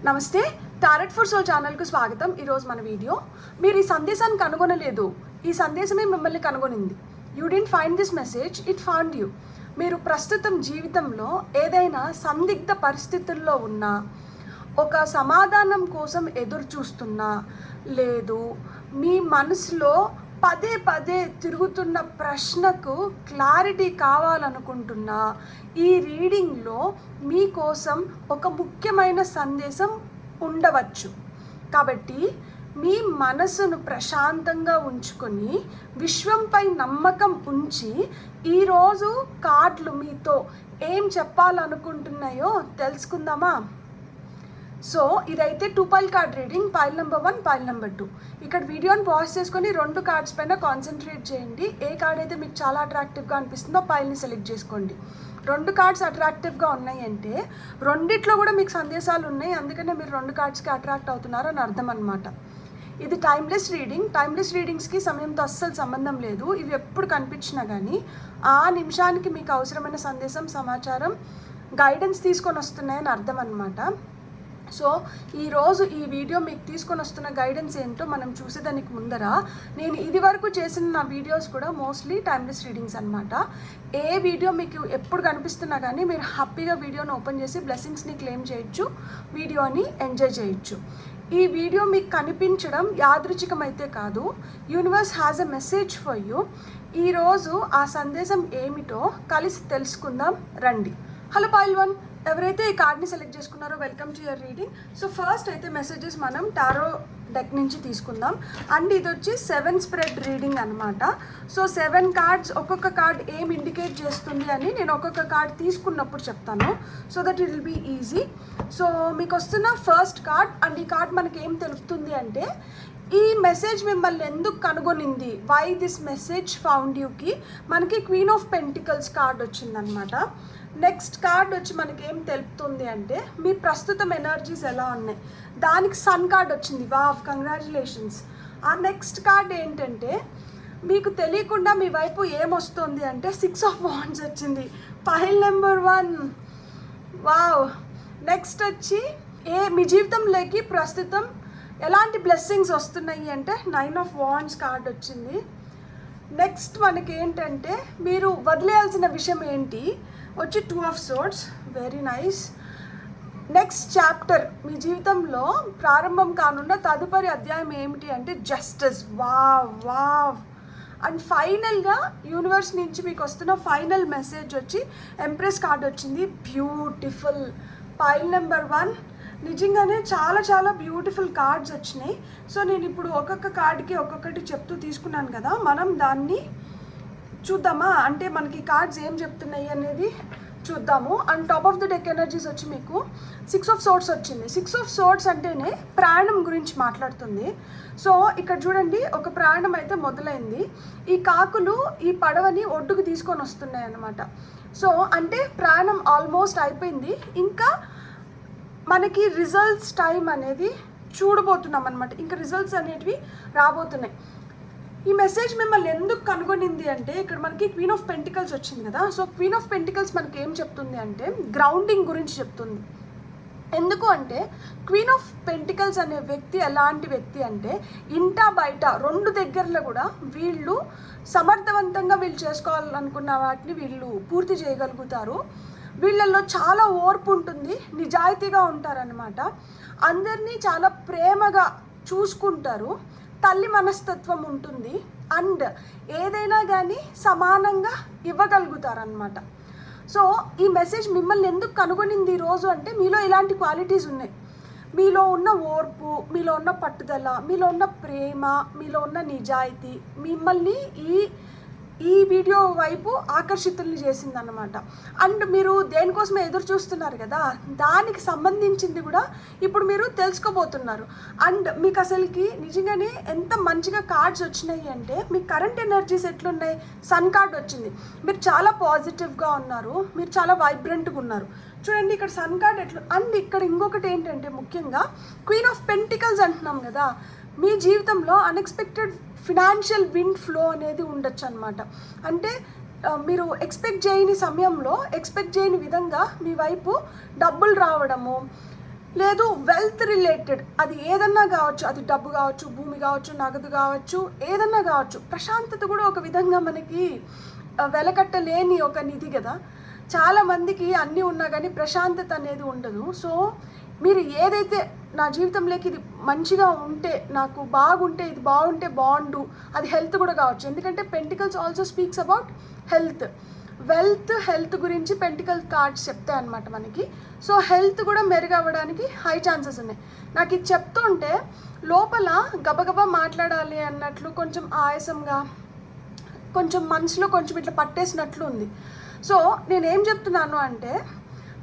నమస్తే, tarot for soul ఛానల్కు స్వాగతం. ఈరోజు మన వీడియో, మీరు ఈ సందేశాన్ని కనుగొనలేదు, ఈ సందేశమే మిమ్మల్ని కనుగొనింది. You didn't find this message, it found you. మీరు ప్రస్తుతం జీవితంలో ఏదైనా సందిగ్ధ పరిస్థితుల్లో ఉన్నా, ఒక సమాధానం కోసం ఎదురు చూస్తున్నా, లేదు మీ మనసులో పదే పదే తిరుగుతున్న ప్రశ్నకు క్లారిటీ కావాలనుకుంటున్నా, ఈ రీడింగ్లో మీకోసం ఒక ముఖ్యమైన సందేశం ఉండవచ్చు. కాబట్టి మీ మనసును ప్రశాంతంగా ఉంచుకొని, విశ్వంపై నమ్మకం ఉంచి, ఈరోజు కార్డులు మీతో ఏం చెప్పాలనుకుంటున్నాయో తెలుసుకుందామా? సో ఇదైతే 2 pile card reading, pile number 1, pile number 2. ఇక్కడ వీడియోని పాజ్ చేసుకొని 2 కార్డ్స్ పైన కాన్సన్ట్రేట్ చేయండి. ఏ కార్డ్ అయితే మీకు చాలా అట్రాక్టివ్గా అనిపిస్తుందో పైల్ని సెలెక్ట్ చేసుకోండి. 2 కార్డ్స్ అట్రాక్టివ్గా ఉన్నాయి అంటే రెండిట్లో కూడా మీకు సందేశాలు ఉన్నాయి, అందుకనే మీరు 2 కార్డ్స్కి అట్రాక్ట్ అవుతున్నారు అని అర్థం అనమాట. ఇది టైమ్లెస్ రీడింగ్. టైమ్లెస్ రీడింగ్స్కి సమయంతో అస్సలు సంబంధం లేదు. ఇవి ఎప్పుడు కనిపించినా కానీ ఆ నిమిషానికి మీకు అవసరమైన సందేశం, సమాచారం, గైడెన్స్ తీసుకొని వస్తున్నాయని అర్థం అనమాట. సో ఈరోజు ఈ వీడియో మీకు తీసుకొని వస్తున్న గైడెన్స్ ఏంటో మనం చూసేదానికి ముందర, నేను ఇది వరకు చేసిన నా వీడియోస్ కూడా మోస్ట్లీ టైమ్లెస్ రీడింగ్స్ అనమాట. ఏ వీడియో మీకు ఎప్పుడు కనిపిస్తున్నా కానీ మీరు హ్యాపీగా వీడియోని ఓపెన్ చేసి బ్లెస్సింగ్స్ని క్లెయిమ్ చేయొచ్చు, వీడియోని ఎంజాయ్ చేయొచ్చు. ఈ వీడియో మీకు కనిపించడం యాదృచ్ఛికమైతే కాదు, universe has a message for you. ఈరోజు ఆ సందేశం ఏమిటో కలిసి తెలుసుకుందాం రండి. హలో పైల్ 1, ఎవరైతే ఈ కార్డ్ని సెలెక్ట్ చేసుకున్నారో welcome to your reading. So first అయితే మెసేజెస్ మనం టారో డెక్ నుంచి తీసుకుందాం. అండ్ ఇది వచ్చి 7 స్ప్రెడ్ రీడింగ్ అనమాట. సో 7 కార్డ్స్, ఒక్కొక్క కార్డ్ ఏం ఇండికేట్ చేస్తుంది అని నేను ఒక్కొక్క కార్డ్ తీసుకున్నప్పుడు చెప్తాను, so that it will be easy. So మీకు వస్తున్న ఫస్ట్ కార్డ్, అండ్ ఈ కార్డ్ మనకి ఏం తెలుపుతుంది అంటే, ఈ మెసేజ్ మిమ్మల్ని ఎందుకు కనుగొనింది, వై దిస్ మెసేజ్ ఫౌండ్ యూకి మనకి క్వీన్ ఆఫ్ పెంటికల్స్ కార్డ్ వచ్చిందనమాట. నెక్స్ట్ కార్డ్ వచ్చి మనకి ఏం తెలుపుతుంది అంటే, మీ ప్రస్తుతం ఎనర్జీస్ ఎలా ఉన్నాయి, దానికి సన్ కార్డ్ వచ్చింది. Wow, congratulations. ఆ నెక్స్ట్ కార్డ్ ఏంటంటే, మీకు తెలియకుండా మీ వైపు ఏమొస్తుంది అంటే 6 ఆఫ్ వాండ్స్ వచ్చింది, పైల్ నెంబర్ 1. వావ్. నెక్స్ట్ వచ్చి మీ జీవితంలోకి ప్రస్తుతం ఎలాంటి బ్లెస్సింగ్స్ వస్తున్నాయి అంటే 9 ఆఫ్ వాండ్స్ కార్డ్ వచ్చింది. నెక్స్ట్ మనకి ఏంటంటే, మీరు వదిలేయాల్సిన విషయం ఏంటి వచ్చి 2 of swords. Very nice. Next chapter, మీ జీవితంలో ప్రారంభం కానున్న తదుపరి అధ్యాయం ఏమిటి అంటే జస్టిస్. Wow wow. అండ్ ఫైనల్గా యూనివర్స్ నుంచి మీకు వస్తున్న ఫైనల్ మెసేజ్ వచ్చి ఎంప్రెస్ కార్డ్ వచ్చింది. బ్యూటిఫుల్. పైల్ నెంబర్ 1, నిజంగానే చాలా చాలా బ్యూటిఫుల్ కార్డ్స్ వచ్చినాయి. సో నేను ఇప్పుడు ఒక్కొక్క కార్డ్కి ఒక్కొక్కటి చెప్తూ తీసుకున్నాను కదా, మనం దాన్ని చూద్దామా? అంటే మనకి కార్డ్స్ ఏం చెప్తున్నాయి అనేది చూద్దాము. And top of the deck energies వచ్చి మీకు 6 ఆఫ్ సోర్డ్స్ వచ్చింది. 6 ఆఫ్ సోర్డ్స్ అంటేనే ప్రాణం గురించి మాట్లాడుతుంది. సో ఇక్కడ చూడండి, ఒక ప్రాణం అయితే మొదలైంది. ఈ కాకులు ఈ పడవని ఒడ్డుకు తీసుకొని వస్తున్నాయి అన్నమాట. సో అంటే ప్రాణం ఆల్మోస్ట్ అయిపోయింది, ఇంకా మనకి రిజల్ట్స్ టైం అనేది చూడబోతున్నాం అనమాట. ఇంకా రిజల్ట్స్ అనేటివి రాబోతున్నాయి. ఈ మెసేజ్ మిమ్మల్ని ఎందుకు కనుగొనింది అంటే, ఇక్కడ మనకి క్వీన్ ఆఫ్ పెంటికల్స్ వచ్చింది కదా. సో క్వీన్ ఆఫ్ పెంటికల్స్ మనకి ఏం చెప్తుంది అంటే, గ్రౌండింగ్ గురించి చెప్తుంది. ఎందుకు అంటే, క్వీన్ ఆఫ్ పెంటికల్స్ అనే వ్యక్తి ఎలాంటి వ్యక్తి అంటే, ఇంటా బయట 2 దగ్గరలో కూడా వీళ్ళు సమర్థవంతంగా వీళ్ళు చేసుకోవాలనుకున్న వాటిని వీళ్ళు పూర్తి చేయగలుగుతారు. వీళ్ళల్లో చాలా ఓర్పు ఉంటుంది, నిజాయితీగా ఉంటారనమాట. అందరినీ చాలా ప్రేమగా చూసుకుంటారు, తల్లి మనస్తత్వం ఉంటుంది, అండ్ ఏదైనా కానీ సమానంగా ఇవ్వగలుగుతారనమాట. సో ఈ మెసేజ్ మిమ్మల్ని ఎందుకు కనుగొనింది ఈరోజు అంటే, మీలో ఇలాంటి క్వాలిటీస్ ఉన్నాయి. మీలో ఉన్న ఓర్పు, మీలో ఉన్న పట్టుదల, మీలో ఉన్న ప్రేమ, మీలో ఉన్న నిజాయితీ మిమ్మల్ని ఈ వీడియో వైపు ఆకర్షితుల్ని చేసిందన్నమాట. అండ్ మీరు దేనికోసమే ఎదురు చూస్తున్నారు కదా, దానికి సంబంధించింది కూడా ఇప్పుడు మీరు తెలుసుకోబోతున్నారు. అండ్ మీకు అసలుకి నిజంగానే ఎంత మంచిగా కార్డ్స్ వచ్చినాయి అంటే, మీ కరెంట్ ఎనర్జీస్ ఎట్లున్నాయి. సన్ కార్డ్ వచ్చింది, మీరు చాలా పాజిటివ్గా ఉన్నారు, మీరు చాలా వైబ్రెంట్గా ఉన్నారు. చూడండి ఇక్కడ సన్ కార్డ్ ఎట్లా. అండ్ ఇక్కడ ఇంకొకటి ఏంటంటే, ముఖ్యంగా క్వీన్ ఆఫ్ పెంటికల్స్ అంటున్నాం కదా, మీ జీవితంలో అన్ఎక్స్పెక్టెడ్ ఫినాన్షియల్ విండ్ ఫ్లో అనేది ఉండొచ్చు అనమాట. అంటే మీరు ఎక్స్పెక్ట్ చేయని సమయంలో, ఎక్స్పెక్ట్ చేయని విధంగా మీ వైపు డబ్బులు రావడము, లేదు వెల్త్ రిలేటెడ్, అది ఏదన్నా కావచ్చు, అది డబ్బు కావచ్చు, భూమి కావచ్చు, నగదు కావచ్చు, ఏదన్నా కావచ్చు. ప్రశాంతత కూడా ఒక విధంగా మనకి వెలకట్టలేని ఒక నిధి కదా. చాలామందికి అన్నీ ఉన్నా కానీ ప్రశాంతత అనేది ఉండదు. సో మీరు ఏదైతే నా జీవితంలోకి ఇది మంచిగా ఉంటే, నాకు బాగుంటే, ఇది బాగుంటే బాగుండు, అది హెల్త్ కూడా కావచ్చు. ఎందుకంటే pentacles also speaks about health, health గురించి పెంటికల్ కార్డ్స్ చెప్తాయి అన్నమాట మనకి. సో హెల్త్ కూడా మెరుగవ్వడానికి హై ఛాన్సెస్ ఉన్నాయి. నాకు ఇది చెప్తుంటే లోపల గబగబా మాట్లాడాలి అన్నట్లు, కొంచెం ఆయాసంగా, కొంచెం మనసులో కొంచెం ఇట్లా పట్టేసినట్లు ఉంది. సో నేనేం చెప్తున్నాను అంటే,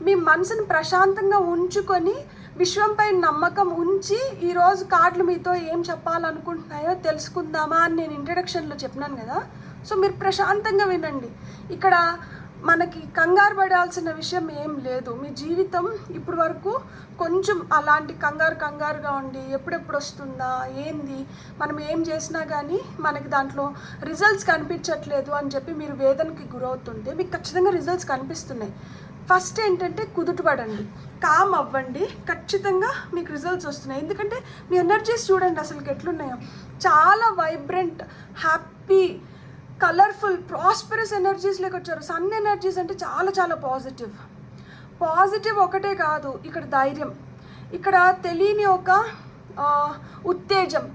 మీ మనసుని ప్రశాంతంగా ఉంచుకొని విశ్వంపై నమ్మకం ఉంచి ఈరోజు కార్డులు మీతో ఏం చెప్పాలనుకుంటున్నాయో తెలుసుకుందామా అని నేను ఇంట్రడక్షన్లో చెప్పినాను కదా. సో మీరు ప్రశాంతంగా వినండి. ఇక్కడ మనకి కంగారు పడాల్సిన విషయం ఏం లేదు. మీ జీవితం ఇప్పుడు వరకు కొంచెం అలాంటి కంగారుగా ఉండి ఎప్పుడెప్పుడు వస్తుందా, ఏంది, మనం ఏం చేసినా కానీ మనకి దాంట్లో రిజల్ట్స్ కనిపించట్లేదు అని చెప్పి మీరు వేదనకి గురవుతుంటే మీకు ఖచ్చితంగా రిజల్ట్స్ కనిపిస్తున్నాయి. ఫస్ట్ ఏంటంటే కుదుటపడండి, కామ్ అవ్వండి, ఖచ్చితంగా మీకు రిజల్ట్స్ వస్తున్నాయి. ఎందుకంటే మీ ఎనర్జీస్ చూడండి అసలుకి ఎట్లున్నాయో, చాలా వైబ్రెంట్, హ్యాపీ, కలర్ఫుల్, ప్రాస్పరస్ ఎనర్జీస్లోకి వచ్చారు. సన్ ఎనర్జీస్ అంటే చాలా చాలా పాజిటివ్ ఒకటే కాదు, ఇక్కడ ధైర్యం, ఇక్కడ తెలియని ఒక ఉత్తేజం,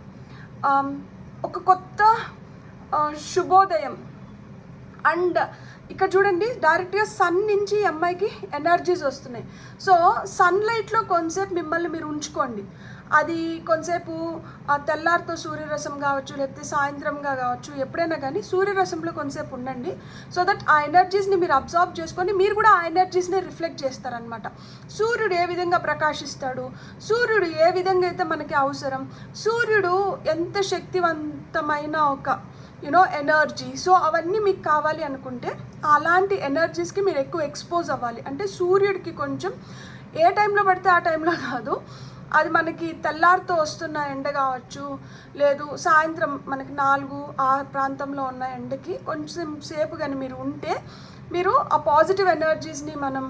ఒక కొత్త శుభోదయం. అండ్ ఇక్కడ చూడండి డైరెక్ట్గా సన్ నుంచి అమ్మాయికి ఎనర్జీస్ వస్తున్నాయి. సో సన్లైట్లో కొంతసేపు మిమ్మల్ని మీరు ఉంచుకోండి. అది కొంతసేపు తెల్లారితో సూర్యరసం కావచ్చు, లేకపోతే సాయంత్రంగా కావచ్చు, ఎప్పుడైనా కానీ సూర్యరసంలో కొంతసేపు ఉండండి. సో దట్ ఆ ఎనర్జీస్ని మీరు అబ్జర్వ్ చేసుకొని మీరు కూడా ఆ ఎనర్జీస్ని రిఫ్లెక్ట్ చేస్తారనమాట. సూర్యుడు ఏ విధంగా ప్రకాశిస్తాడు, సూర్యుడు ఏ విధంగా అయితే మనకి అవసరం, సూర్యుడు ఎంత శక్తివంతమైన ఒక ఎనర్జీ. సో అవన్నీ మీకు కావాలి అనుకుంటే అలాంటి ఎనర్జీస్కి మీరు ఎక్కువ ఎక్స్పోజ్ అవ్వాలి. అంటే సూర్యుడికి కొంచెం ఏ టైంలో పడితే ఆ టైంలో కాదు, అది మనకి తెల్లారితో వస్తున్న ఎండ కావచ్చు, లేదు సాయంత్రం మనకి 4 ఆ ప్రాంతంలో ఉన్న ఎండకి కొంచెం సేపు కానీ మీరు ఉంటే మీరు ఆ పాజిటివ్ ఎనర్జీస్ని మనం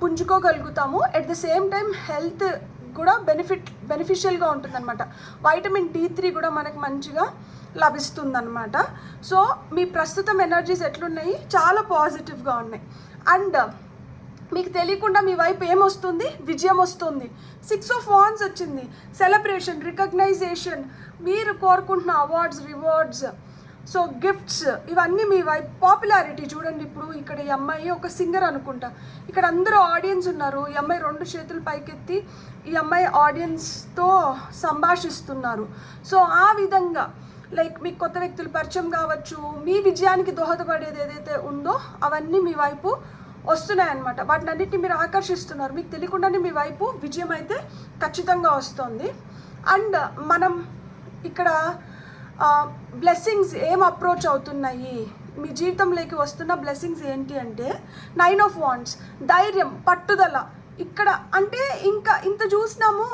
పుంజుకోగలుగుతాము. At the same time health కూడా బెనిఫిషియల్గా ఉంటుందన్నమాట. వైటమిన్ D3 కూడా మనకి మంచిగా లభిస్తుందన్నమాట. సో మీ ప్రస్తుతం ఎనర్జీస్ ఎట్లున్నాయి, చాలా పాజిటివ్గా ఉన్నాయి. అండ్ మీకు తెలియకుండా మీ వైపు ఏమొస్తుంది, విజయం వస్తుంది. 6 of Wands వచ్చింది, సెలబ్రేషన్, రికగ్నైజేషన్, మీరు కోరుకుంటున్న అవార్డ్స్, రివార్డ్స్, సో గిఫ్ట్స్, ఇవన్నీ మీ వైపు. పాపులారిటీ చూడండి, ఇప్పుడు ఇక్కడ ఈ అమ్మాయి ఒక సింగర్ అనుకుంటా, ఇక్కడ అందరూ ఆడియన్స్ ఉన్నారు. ఈ అమ్మాయి 2 చేతులు పైకెత్తి ఈ అమ్మాయి ఆడియన్స్తో సంభాషిస్తున్నారు. సో ఆ విధంగా లైక్ మీకు కొత్త వ్యక్తులు పరిచయం కావచ్చు, మీ విజయానికి దోహదపడేది ఏదైతే ఉందో అవన్నీ మీ వైపు వస్తున్నాయన్నమాట. వాటిని అన్నిటిని మీరు ఆకర్షిస్తున్నారు. మీకు తెలియకుండానే మీ వైపు విజయం అయితే ఖచ్చితంగా వస్తుంది. అండ్ మనం ఇక్కడ బ్లెస్సింగ్స్ ఏం అప్రోచ్ అవుతున్నాయి, మీ జీవితంలోకి వస్తున్న బ్లెస్సింగ్స్ ఏంటి అంటే 9 of Wands, ధైర్యం, పట్టుదల. ఇక్కడ అంటే ఇంకా ఇంత చూసినాము,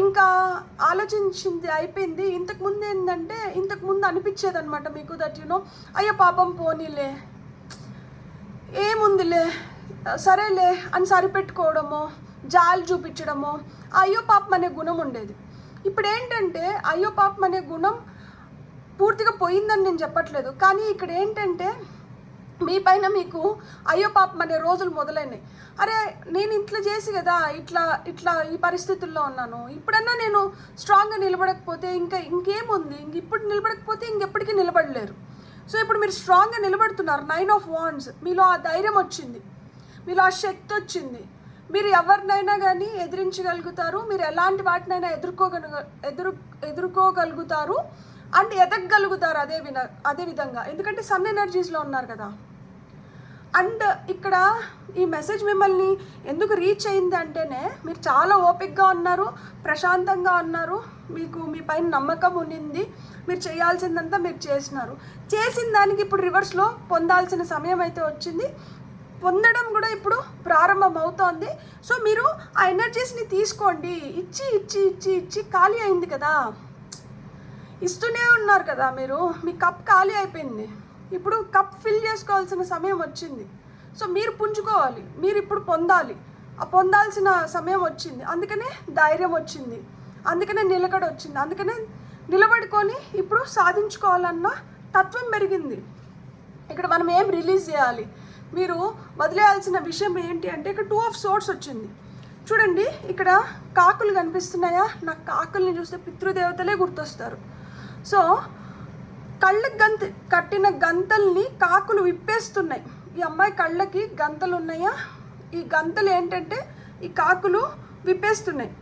ఇంకా ఆలోచించింది అయిపోయింది. ఇంతకుముందు ఏంటంటే, ఇంతకుముందు అనిపించేది అనమాట మీకు దట్ అయ్యో పాపం పోనీలే, ఏముందిలే, సరేలే అని సరిపెట్టుకోవడము, జాలి చూపించడము, అయ్యో పాపం అనే గుణం ఉండేది. ఇప్పుడు ఏంటంటే అయ్యో పాపం అనే గుణం పూర్తిగా పోయిందని నేను చెప్పట్లేదు, కానీ ఇక్కడ ఏంటంటే మీ పైన మీకు అయ్యో పాపం అనే రోజులు మొదలైనాయి. అరే నేను ఇట్లా చేసి కదా ఇట్లా ఈ పరిస్థితుల్లో ఉన్నాను, ఇప్పుడన్నా నేను స్ట్రాంగ్గా నిలబడకపోతే ఇంకేముంది, ఇప్పుడు నిలబడకపోతే ఇంకెప్పటికీ నిలబడలేరు. సో ఇప్పుడు మీరు స్ట్రాంగ్గా నిలబడుతున్నారు. 9 of Wands, మీలో ఆ ధైర్యం వచ్చింది, మీలో ఆ శక్తి వచ్చింది. మీరు ఎవరినైనా కానీ ఎదిరించగలుగుతారు, మీరు ఎలాంటి వాటినైనా ఎదుర్కోగలుగుతారు అండ్ ఎదగలుగుతారు అదే విధంగా, ఎందుకంటే సన్ ఎనర్జీస్లో ఉన్నారు కదా. అండ్ ఇక్కడ ఈ మెసేజ్ మిమ్మల్ని ఎందుకు రీచ్ అయింది అంటేనే మీరు చాలా ఓపికగా ఉన్నారు, ప్రశాంతంగా ఉన్నారు, మీకు మీ పైన నమ్మకం ఉన్నింది, మీరు చేయాల్సిందంతా మీరు చేసినారు. చేసిన దానికి ఇప్పుడు రివర్స్లో పొందాల్సిన సమయం అయితే వచ్చింది, పొందడం కూడా ఇప్పుడు ప్రారంభం అవుతోంది. సో మీరు ఆ ఎనర్జీస్ని తీసుకోండి. ఇచ్చి ఖాళీ అయింది కదా, ఇస్తూనే ఉన్నారు కదా మీరు, మీ కప్ ఖాళీ అయిపోయింది, ఇప్పుడు కప్ ఫిల్ చేసుకోవాల్సిన సమయం వచ్చింది. సో మీరు పుంజుకోవాలి, మీరు ఇప్పుడు పొందాలి. పొందాల్సిన సమయం వచ్చింది, అందుకనే ధైర్యం వచ్చింది, అందుకనే నిలకడ వచ్చింది, అందుకనే నిలబడుకొని ఇప్పుడు సాధించుకోవాలన్న తత్వం పెరిగింది. ఇక్కడ మనం ఏం రిలీజ్ చేయాలి, మీరు వదిలేయాల్సిన విషయం ఏంటి అంటే ఇక్కడ 2 of Swords వచ్చింది. చూడండి, ఇక్కడ కాకులు కనిపిస్తున్నాయా? నాకు కాకుల్ని చూస్తే పితృదేవతలే గుర్తొస్తారు. సో కళ్ళకి కట్టిన గంతల్ని కాకులు విప్పేస్తున్నాయి. ఈ అమ్మాయి కళ్ళకి గంతలు ఉన్నాయా? ఈ గంతలు ఏంటంటే ఈ కాకులు విప్పేస్తున్నాయి.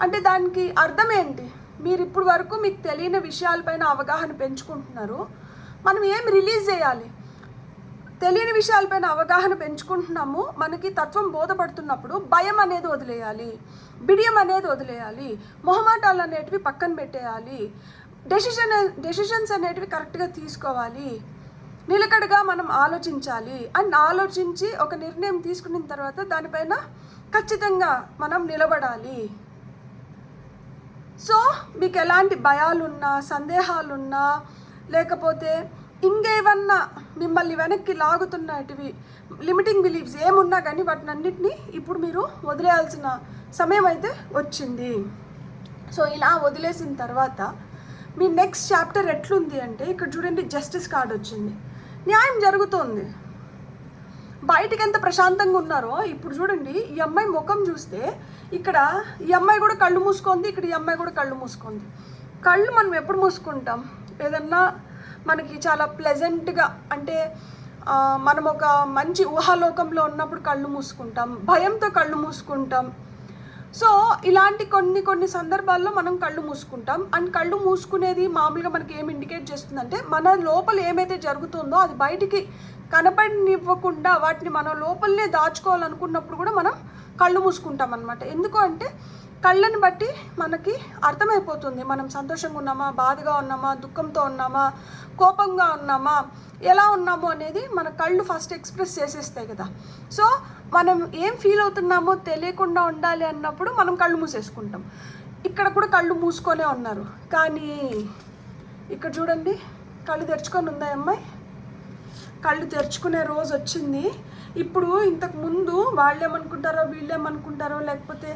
అంటే దానికి అర్థం ఏంటి? మీరు ఇప్పుడు వరకు మీకు తెలియని విషయాలపైన అవగాహన పెంచుకుంటున్నారు. మనం ఏం రిలీజ్ చేయాలి? తెలియని విషయాలపైన అవగాహన పెంచుకుంటున్నాము. మనకి తత్వం బోధపడుతున్నప్పుడు భయం అనేది వదిలేయాలి, బిడియం అనేది వదిలేయాలి, మొహమాటాలు అనేటివి పక్కన పెట్టేయాలి, డెసిషన్స్ అనేటివి కరెక్ట్గా తీసుకోవాలి, నిలకడగా మనం ఆలోచించాలి. అండ్ ఆలోచించి ఒక నిర్ణయం తీసుకున్న తర్వాత దానిపైన ఖచ్చితంగా మనం నిలబడాలి. సో మీకు ఎలాంటి భయాలున్నా, సందేహాలున్నా, లేకపోతే ఇంకేమన్నా మిమ్మల్ని వెనక్కి లాగుతున్నటివి లిమిటింగ్ బిలీఫ్స్ ఏమున్నా కానీ వాటినన్నిటినీ ఇప్పుడు మీరు వదిలేయాల్సిన సమయం అయితే వచ్చింది. సో ఇలా వదిలేసిన తర్వాత మీ నెక్స్ట్ చాప్టర్ ఎట్లుంది అంటే ఇక్కడ చూడండి, జస్టిస్ కార్డ్ వచ్చింది. న్యాయం జరుగుతోంది. బయటికి ఎంత ప్రశాంతంగా ఉన్నారో ఇప్పుడు చూడండి, ఈ అమ్మాయి ముఖం చూస్తే ఇక్కడ ఈ అమ్మాయి కూడా కళ్ళు మూసుకుంది, ఇక్కడ ఈ అమ్మాయి కూడా కళ్ళు మూసుకుంది. కళ్ళు మనం ఎప్పుడు మూసుకుంటాం? ఏదన్నా మనకి చాలా ప్లెజెంట్గా, అంటే మనం ఒక మంచి ఊహాలోకంలో ఉన్నప్పుడు కళ్ళు మూసుకుంటాం, భయంతో కళ్ళు మూసుకుంటాం. సో ఇలాంటి కొన్ని సందర్భాల్లో మనం కళ్ళు మూసుకుంటాం. అండ్ కళ్ళు మూసుకునేది మామూలుగా మనకి ఏం ఇండికేట్ చేస్తుందంటే మన లోపల ఏమైతే జరుగుతుందో అది బయటికి కనపడనివ్వకుండా వాటిని మన లోపలనే దాచుకోవాలనుకున్నప్పుడు కూడా మనం కళ్ళు మూసుకుంటాం అన్నమాట. ఎందుకు అంటే కళ్ళని బట్టి మనకి అర్థమైపోతుంది మనం సంతోషంగా ఉన్నామా, బాధగా ఉన్నామా, దుఃఖంతో ఉన్నామా, కోపంగా ఉన్నామా, ఎలా ఉన్నామో అనేది మన కళ్ళు ఫస్ట్ ఎక్స్ప్రెస్ చేసేస్తాయి కదా. సో మనం ఏం ఫీల్ అవుతున్నామో తెలియకుండా ఉండాలి అన్నప్పుడు మనం కళ్ళు మూసేసుకుంటాం. ఇక్కడ కూడా కళ్ళు మూసుకొనే ఉన్నారు, కానీ ఇక్కడ చూడండి కళ్ళు తెరుచుకొని ఉందా అమ్మాయి? కళ్ళు తెరుచుకునే రోజు వచ్చింది. ఇప్పుడు ఇంతకు ముందు వాళ్ళేమనుకుంటారో వీళ్ళేమనుకుంటారో లేకపోతే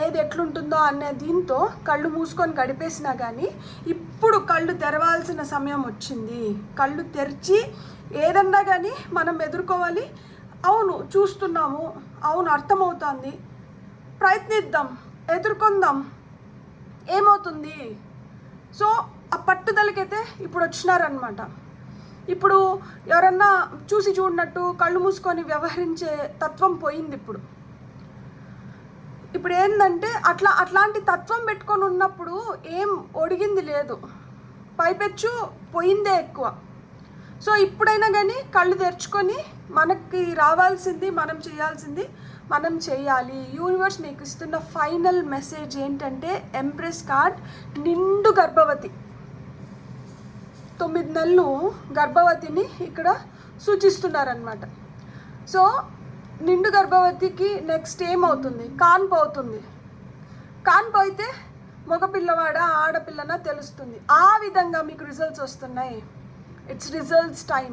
ఏది ఎట్లుంటుందో అనే దీంతో కళ్ళు మూసుకొని గడిపేసినా కానీ ఇప్పుడు కళ్ళు తెరవాల్సిన సమయం వచ్చింది. కళ్ళు తెరిచి ఏదన్నా కానీ మనం ఎదుర్కోవాలి. అవును చూస్తున్నాము, అవును అర్థమవుతుంది, ప్రయత్నిద్దాం, ఎదుర్కొందాం, ఏమవుతుంది. సో ఆ పట్టుదలకైతే ఇప్పుడు వచ్చినారనమాట. ఇప్పుడు ఎవరన్నా చూసి చూడనట్టు కళ్ళు మూసుకొని వ్యవహరించే తత్వం పోయింది. ఇప్పుడు ఏంటంటే అట్లాంటి తత్వం పెట్టుకొని ఉన్నప్పుడు ఏం ఒడిగింది లేదు, పైపెచ్చు పోయిందే ఎక్కువ. సో ఇప్పుడైనా కానీ కళ్ళు తెరుచుకొని మనకి రావాల్సింది మనం చేయాల్సింది మనం చేయాలి. యూనివర్స్ మీకు ఇస్తున్న ఫైనల్ మెసేజ్ ఏంటంటే ఎంప్రెస్ కార్డ్, నిండు గర్భవతి, 9 నెలలు గర్భవతిని ఇక్కడ సూచిస్తున్నారనమాట. సో నిండు గర్భవతికి నెక్స్ట్ ఏమవుతుంది? కాన్పు అవుతుంది. కాన్పు అయితే మగపిల్లవాడ ఆడపిల్లన తెలుస్తుంది. ఆ విధంగా మీకు రిజల్ట్స్ వస్తున్నాయి. It's results time.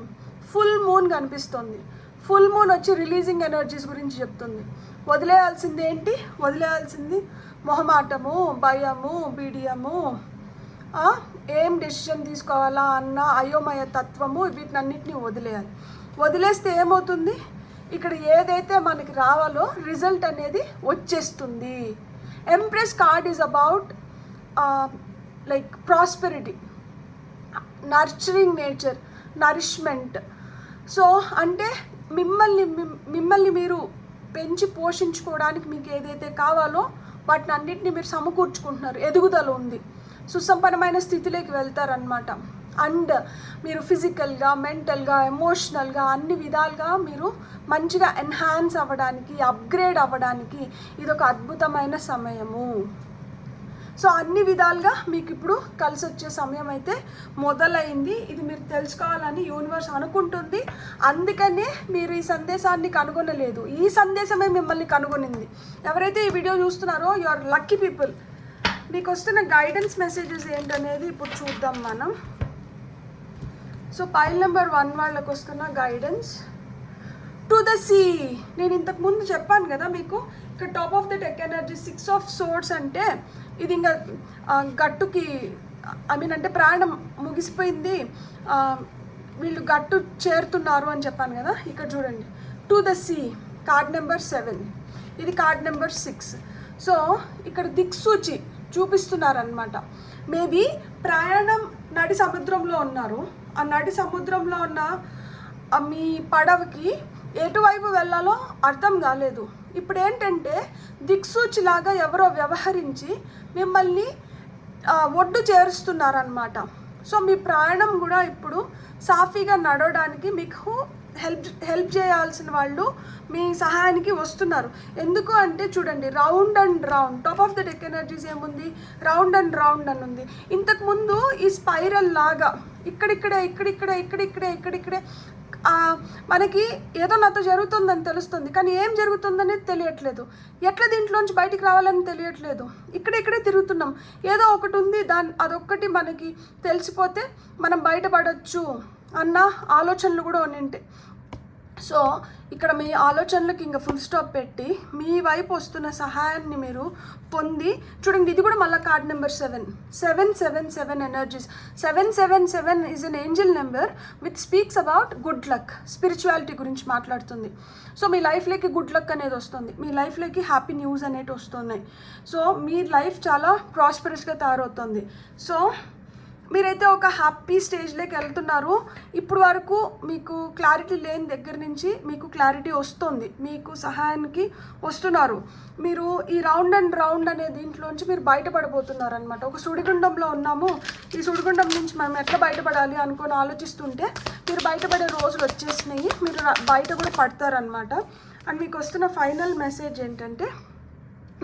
Full moon కనిపిస్తుంది. ఫుల్ మూన్ వచ్చి రిలీజింగ్ ఎనర్జీస్ గురించి చెప్తుంది. వదిలేయాల్సింది ఏంటి? వదిలేయాల్సింది మొహమాటము, భయము, బిడియము, ఏం డెసిషన్ తీసుకోవాలా అన్న అయోమయ తత్వము, వీటినన్నిటిని వదిలేయాలి. వదిలేస్తే ఏమవుతుంది? ఇక్కడ ఏదైతే మనకి రావాలో రిజల్ట్ అనేది వచ్చేస్తుంది. Empress card is about like prosperity, nurturing nature, nourishment. So అంటే మిమ్మల్ని మీరు పెంచి పోషించుకోవడానికి మీకు ఏదైతే కావాలో వాటిని అన్నింటినీ మీరు సమకూర్చుకుంటున్నారు. ఎదుగుదల ఉంది, సుసంపన్నమైన స్థితిలోకి వెళ్తారనమాట. అండ్ మీరు ఫిజికల్గా, మెంటల్గా, ఎమోషనల్గా అన్ని విధాలుగా మీరు మంచిగా ఎన్హాన్స్ అవ్వడానికి, అప్గ్రేడ్ అవ్వడానికి ఇదొక అద్భుతమైన సమయము. సో అన్ని విధాలుగా మీకు ఇప్పుడు కలిసి వచ్చే సమయం అయితే మొదలైంది. ఇది మీరు తెలుసుకోవాలని యూనివర్స్ అనుకుంటుంది. అందుకనే మీరు ఈ సందేశాన్ని కనుగొనలేదు, ఈ సందేశమే మిమ్మల్ని కనుగొనింది. ఎవరైతే ఈ వీడియో చూస్తున్నారో యు ఆర్ లక్కీ పీపుల్. మీకు వస్తున్న గైడెన్స్ మెసేజెస్ ఏంటనేది ఇప్పుడు చూద్దాం మనం. సో పైల్ నెంబర్ 1 వాళ్ళకి వస్తున్న గైడెన్స్, టు ద సీ. నేను ఇంతకు ముందు చెప్పాను కదా మీకు, ఇక్కడ top of the deck energy 6 of swords అంటే ఇది ఇంకా గట్టుకి అంటే ప్రయాణం ముగిసిపోయింది, వీళ్ళు గట్టు చేరుతున్నారు అని చెప్పాను కదా. ఇక్కడ చూడండి, to the sea card number 7, ఇది కార్డ్ నెంబర్ 6. సో ఇక్కడ దిక్సూచి చూపిస్తున్నారనమాట. మేబీ ప్రయాణం నడి సముద్రంలో ఉన్నారు, ఆ నడి సముద్రంలో ఉన్న మీ పడవకి ఎటువైపు వెళ్ళాలో అర్థం కాలేదు. ఇప్పుడు ఏంటంటే దిక్సూచిలాగా ఎవరో వ్యవహరించి మిమ్మల్ని ఒడ్డు చేరుస్తున్నారనమాట. సో మీ ప్రయాణం కూడా ఇప్పుడు సాఫీగా నడవడానికి మీకు హెల్ప్ చేయాల్సిన వాళ్ళు మీ సహాయానికి వస్తున్నారు. ఎందుకు అంటే చూడండి, round and round, top of the deck energies ఏముంది, రౌండ్ అండ్ రౌండ్ అని ఉంది. ఇంతకుముందు ఈ స్పైరల్ లాగా ఇక్కడిక్కడే మనకి ఏదో నాతో జరుగుతుందని తెలుస్తుంది, కానీ ఏం జరుగుతుందనేది తెలియట్లేదు, ఎట్లా దీంట్లోంచి బయటికి రావాలని తెలియట్లేదు, ఇక్కడే తిరుగుతున్నాం. ఏదో ఒకటి ఉంది, అదొక్కటి మనకి తెలిసిపోతే మనం బయటపడవచ్చు అన్న ఆలోచనలు కూడా ఉంటాయి. సో ఇక్కడ మీ ఆలోచనలకు ఇంకా ఫుల్ స్టాప్ పెట్టి మీ వైపు వస్తున్న సహాయాన్ని మీరు పొంది చూడండి. ఇది కూడా మళ్ళీ card number 7 energies. 777 is an angel number with speaks about good luck, spirituality గురించి మాట్లాడుతుంది. సో మీ లైఫ్లోకి గుడ్ లక్ అనేది వస్తుంది, మీ లైఫ్లోకి హ్యాపీ న్యూస్ అనేవి వస్తున్నాయి. సో మీ లైఫ్ చాలా ప్రాస్పరస్గా తయారవుతుంది. సో మీరైతే ఒక హ్యాపీ స్టేజ్లోకి వెళ్తున్నారు. ఇప్పుడు వరకు మీకు క్లారిటీ లేని దగ్గర నుంచి మీకు క్లారిటీ వస్తుంది, మీకు సహాయానికి వస్తున్నారు. మీరు ఈ రౌండ్ అండ్ రౌండ్ అనే దీంట్లోంచి మీరు బయటపడబోతున్నారు అనమాట. ఒక సుడిగుండంలో ఉన్నాము, ఈ సుడిగుండం నుంచి మనం ఎట్లా బయటపడాలి అనుకొని ఆలోచిస్తుంటే మీరు బయటపడే రోజులు వచ్చేసినాయి, మీరు బయట కూడా పడతారనమాట. అండ్ మీకు వస్తున్న ఫైనల్ మెసేజ్ ఏంటంటే,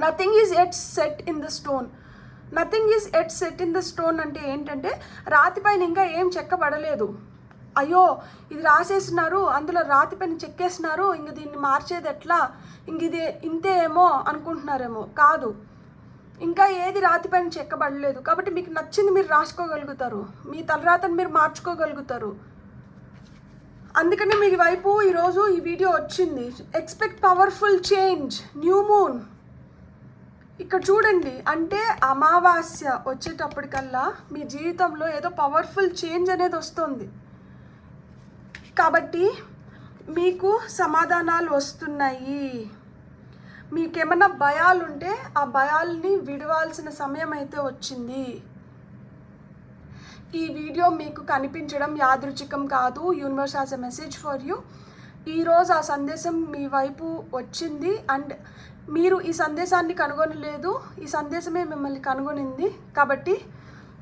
nothing is at set in the stone. Nothing is at set in the stone అంటే ఏంటంటే రాతిపైన ఇంకా ఏం చెక్కబడలేదు. అయ్యో ఇది రాసేసినారు, అందులో రాతిపైన చెక్కేసినారు, ఇంక దీన్ని మార్చేది ఎట్లా, ఇంక ఇది ఇంతే ఏమో అనుకుంటున్నారేమో. కాదు, ఇంకా ఏది రాతిపైన చెక్కబడలేదు. కాబట్టి మీకు నచ్చింది మీరు రాసుకోగలుగుతారు, మీ తలరాతను మీరు మార్చుకోగలుగుతారు. అందుకని మీ వైపు ఈరోజు ఈ వీడియో వచ్చింది. Expect powerful change, new moon. ఇక్కడ చూడండి, అంటే అమావాస్య వచ్చేటప్పటికల్లా మీ జీవితంలో ఏదో పవర్ఫుల్ చేంజ్ అనేది వస్తుంది. కాబట్టి మీకు సమాధానాలు వస్తున్నాయి. మీకేమన్నా భయాలు ఉంటే ఆ భయాల్ని విడవాల్సిన సమయం అయితే వచ్చింది. ఈ వీడియో మీకు కనిపించడం యాదృచ్ఛికం కాదు, universe has a message for you. ఈరోజు ఆ సందేశం మీ వైపు వచ్చింది అండ్ మీరు ఈ సందేశాన్ని కనుగొనలేదు, ఈ సందేశమే మిమ్మల్ని కనుగొనింది. కాబట్టి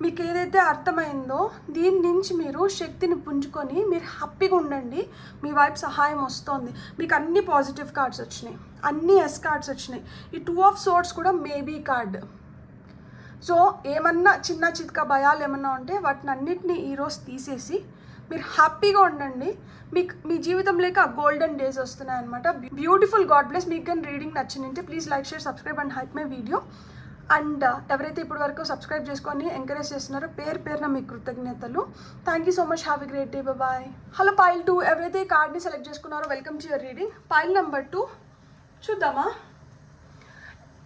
మీకు ఏదైతే అర్థమైందో దీని నుంచి మీరు శక్తిని పుంజుకొని మీరు హ్యాపీగా ఉండండి. మీ వైపు సహాయం వస్తుంది. మీకు అన్ని పాజిటివ్ కార్డ్స్ వచ్చినాయి, అన్ని ఎస్ కార్డ్స్ వచ్చినాయి. ఈ 2 ఆఫ్ సోర్డ్స్ కూడా మేబీ కార్డ్. సో ఏమన్నా చిన్న చితక భయాలు ఏమన్నా ఉంటే వాటిని అన్నిటినీ ఈరోజు తీసేసి మీరు హ్యాపీగా ఉండండి. మీకు మీ జీవితంలోకి ఆ గోల్డెన్ డేస్ వస్తున్నాయి అనమాట. బ్యూటిఫుల్. God bless. మీకు కానీ రీడింగ్ నచ్చిందంటే please like, share, subscribe and hype my video. And ఎవరైతే ఇప్పటి వరకు సబ్స్క్రైబ్ చేసుకొని ఎంకరేజ్ చేస్తున్నారో పేరున మీ కృతజ్ఞతలు. Thank you so much. Have a great day. Bye. Hello pile 2, ఎవరైతే ఈ కార్డ్ని సెలెక్ట్ చేసుకున్నారో welcome to your reading. Pile number 2 చూద్దామా.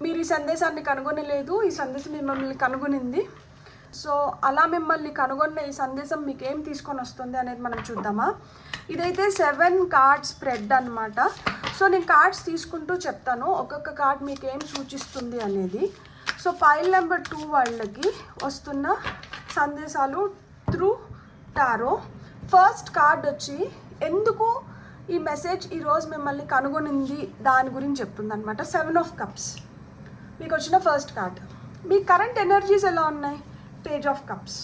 మీరు ఈ సందేశాన్ని కనుగొనలేదు, ఈ సందేశం మిమ్మల్ని కనుగొనింది. సో అలా మిమ్మల్ని కనుగొన్న ఈ సందేశం మీకు ఏం తీసుకొని వస్తుంది అనేది మనం చూద్దామా. ఇదైతే 7 కార్డ్ స్ప్రెడ్ అనమాట. సో నేను కార్డ్స్ తీసుకుంటూ చెప్తాను, ఒక్కొక్క కార్డ్ మీకు ఏం సూచిస్తుంది అనేది. సో పైల్ నెంబర్ 2 వాళ్ళకి వస్తున్న సందేశాలు త్రూ టారో. ఫస్ట్ కార్డ్ వచ్చి ఎందుకు ఈ మెసేజ్ ఈరోజు మిమ్మల్ని కనుగొనింది దాని గురించి చెప్తుంది అనమాట. 7 ఆఫ్ కప్స్ మీకు వచ్చిన ఫస్ట్ కార్డ్. మీ కరెంట్ ఎనర్జీస్ ఎలా ఉన్నాయి? Page of cups.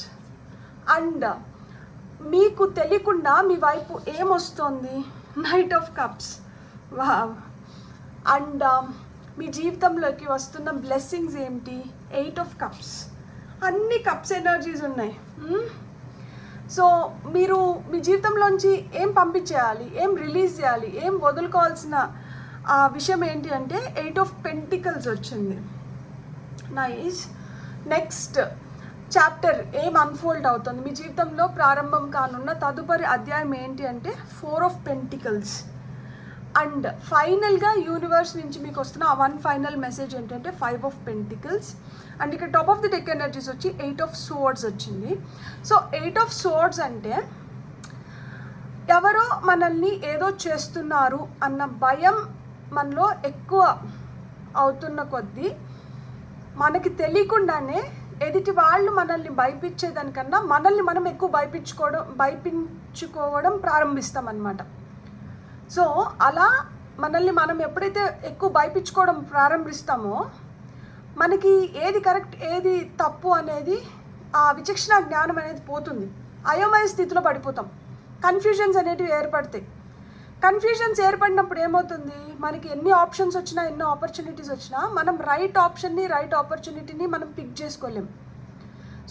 అండ్ మీకు తెలియకుండా మీ వైపు ఏమొస్తుంది? Knight of cups. Wow. And మీ జీవితంలోకి వస్తున్న బ్లెస్సింగ్స్ ఏంటి? 8 ఆఫ్ కప్స్. అన్ని కప్స్ ఎనర్జీస్ ఉన్నాయి. సో మీరు మీ జీవితంలోంచి ఏం పంపించేయాలి, ఏం రిలీజ్ చేయాలి, ఏం వదులుకోవాల్సిన విషయం ఏంటి అంటే 8 ఆఫ్ పెంటికల్స్ వచ్చింది. నైస్. నెక్స్ట్ చాప్టర్ ఏం అన్ఫోల్డ్ అవుతుంది మీ జీవితంలో, ప్రారంభం కానున్న తదుపరి అధ్యాయం ఏంటి అంటే 4 ఆఫ్ పెంటికల్స్. అండ్ ఫైనల్గా యూనివర్స్ నుంచి మీకు వస్తున్న ఆ వన్ ఫైనల్ మెసేజ్ ఏంటంటే 5 ఆఫ్ పెంటికల్స్. అండ్ ఇక్కడ top of the deck energies వచ్చి 8 ఆఫ్ సోర్డ్స్ వచ్చింది. సో 8 ఆఫ్ సోర్డ్స్ అంటే ఎవరో మనల్ని ఏదో చేస్తున్నారు అన్న భయం మనలో ఎక్కువ అవుతున్న కొద్దీ మనకి తెలియకుండానే ఎదుటి వాళ్ళు మనల్ని భయపించేదానికన్నా మనల్ని మనం ఎక్కువ భయపించుకోవడం ప్రారంభిస్తామన్నమాట. సో అలా మనల్ని మనం ఎప్పుడైతే ఎక్కువ భయపించుకోవడం ప్రారంభిస్తామో మనకి ఏది కరెక్ట్ ఏది తప్పు అనేది ఆ విచక్షణ జ్ఞానం అనేది పోతుంది. అయోమయ స్థితిలో పడిపోతాం. కన్ఫ్యూజన్స్ అనేటివి ఏర్పడతాయి. కన్ఫ్యూజన్స్ ఏర్పడినప్పుడు ఏమవుతుంది, మనకి ఎన్ని ఆప్షన్స్ వచ్చినా ఎన్ని ఆపర్చునిటీస్ వచ్చినా మనం రైట్ ఆప్షన్ని రైట్ ఆపర్చునిటీని మనం పిక్ చేసుకోలేం.